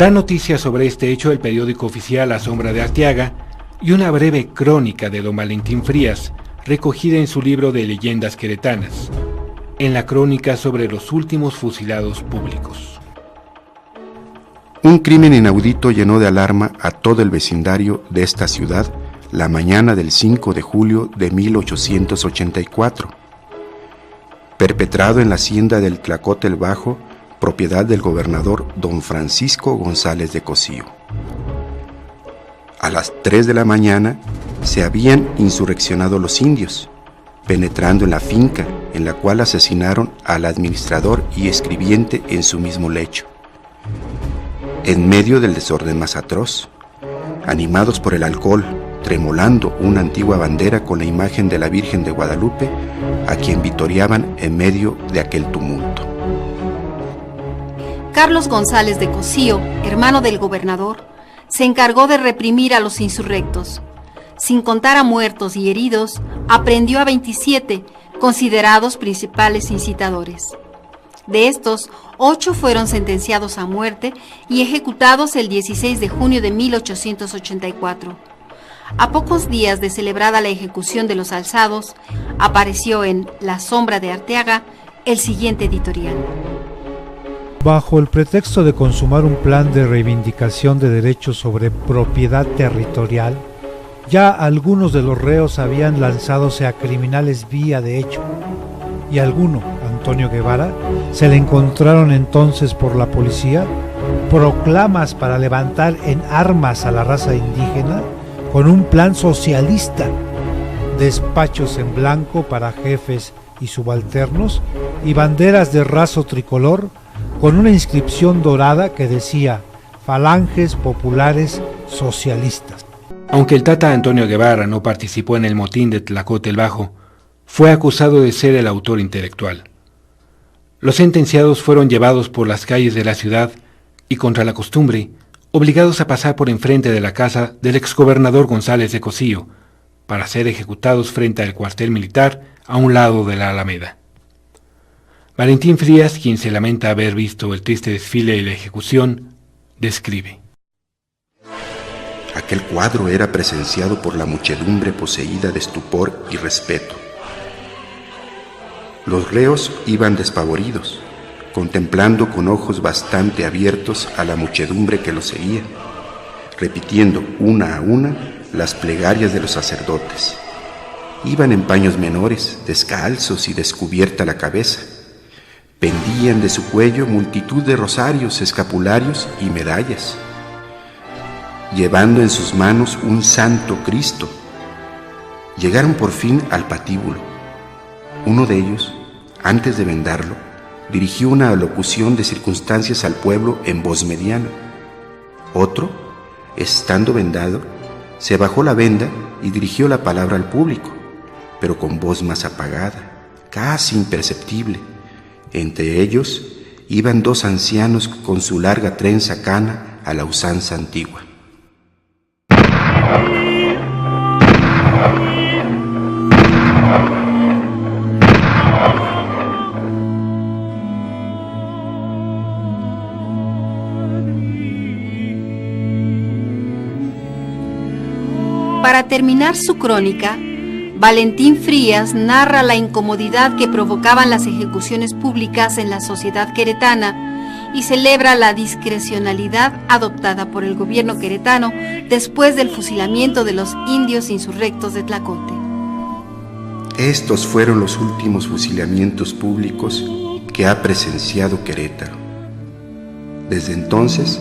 Da noticias sobre este hecho el periódico oficial La Sombra de Arteaga y una breve crónica de don Valentín Frías, recogida en su libro de Leyendas Queretanas, en la crónica sobre los últimos fusilados públicos. Un crimen inaudito llenó de alarma a todo el vecindario de esta ciudad la mañana del 5 de julio de 1884, perpetrado en la hacienda del Tlacote el Bajo, propiedad del gobernador don Francisco González de Cosío. A las 3 de la mañana se habían insurreccionado los indios, penetrando en la finca, en la cual asesinaron al administrador y escribiente en su mismo lecho. En medio del desorden más atroz, animados por el alcohol, tremolando una antigua bandera con la imagen de la Virgen de Guadalupe, a quien vitoreaban en medio de aquel tumulto. Carlos González de Cosío, hermano del gobernador, se encargó de reprimir a los insurrectos. Sin contar a muertos y heridos, aprehendió a 27, considerados principales incitadores. De estos, 8 fueron sentenciados a muerte y ejecutados el 16 de junio de 1884. A pocos días de celebrada la ejecución de los alzados, apareció en La Sombra de Arteaga el siguiente editorial. Bajo el pretexto de consumar un plan de reivindicación de derechos sobre propiedad territorial, ya algunos de los reos habían lanzadose a criminales vía de hecho, y alguno, Antonio Guevara, se le encontraron entonces por la policía proclamas para levantar en armas a la raza indígena con un plan socialista, despachos en blanco para jefes y subalternos y banderas de raso tricolor con una inscripción dorada que decía Falanges Populares Socialistas. Aunque el Tata Antonio Guevara no participó en el motín de Tlacote el Bajo, fue acusado de ser el autor intelectual. Los sentenciados fueron llevados por las calles de la ciudad y, contra la costumbre, obligados a pasar por enfrente de la casa del exgobernador González de Cosío, para ser ejecutados frente al cuartel militar a un lado de la Alameda. Valentín Frías, quien se lamenta haber visto el triste desfile y la ejecución, describe: Aquel cuadro era presenciado por la muchedumbre poseída de estupor y respeto. Los reos iban despavoridos, contemplando con ojos bastante abiertos a la muchedumbre que los seguía, repitiendo una a una las plegarias de los sacerdotes. Iban en paños menores, descalzos y descubierta la cabeza. Pendían de su cuello multitud de rosarios, escapularios y medallas, llevando en sus manos un santo Cristo. Llegaron por fin al patíbulo. Uno de ellos, antes de vendarlo, dirigió una alocución de circunstancias al pueblo en voz mediana. Otro, estando vendado, se bajó la venda y dirigió la palabra al público, pero con voz más apagada, casi imperceptible. Entre ellos iban 2 ancianos con su larga trenza cana a la usanza antigua. Para terminar su crónica, Valentín Frías narra la incomodidad que provocaban las ejecuciones públicas en la sociedad queretana y celebra la discrecionalidad adoptada por el gobierno queretano después del fusilamiento de los indios insurrectos de Tlacote. Estos fueron los últimos fusilamientos públicos que ha presenciado Querétaro. Desde entonces,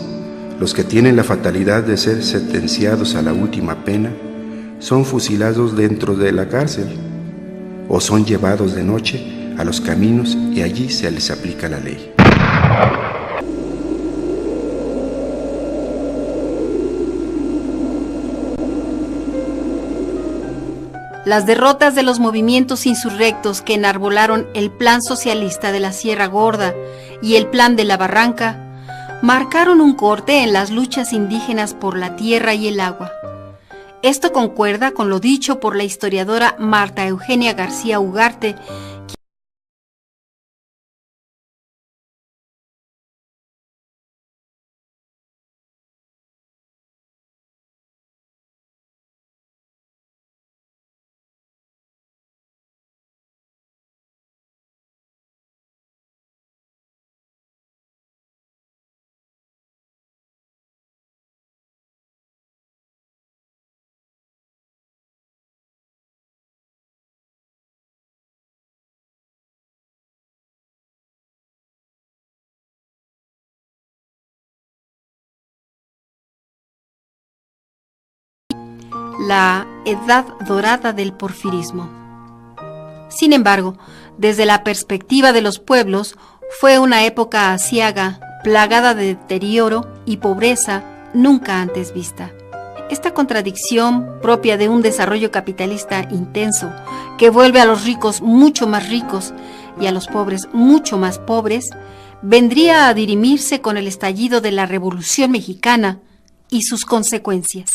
los que tienen la fatalidad de ser sentenciados a la última pena son fusilados dentro de la cárcel o son llevados de noche a los caminos y allí se les aplica la ley. Las derrotas de los movimientos insurrectos que enarbolaron el Plan Socialista de la Sierra Gorda y el Plan de la Barranca marcaron un corte en las luchas indígenas por la tierra y el agua. Esto concuerda con lo dicho por la historiadora Marta Eugenia García Ugarte, la edad dorada del porfirismo. Sin embargo, desde la perspectiva de los pueblos, fue una época aciaga, plagada de deterioro y pobreza nunca antes vista. Esta contradicción, propia de un desarrollo capitalista intenso, que vuelve a los ricos mucho más ricos y a los pobres mucho más pobres, vendría a dirimirse con el estallido de la Revolución Mexicana y sus consecuencias.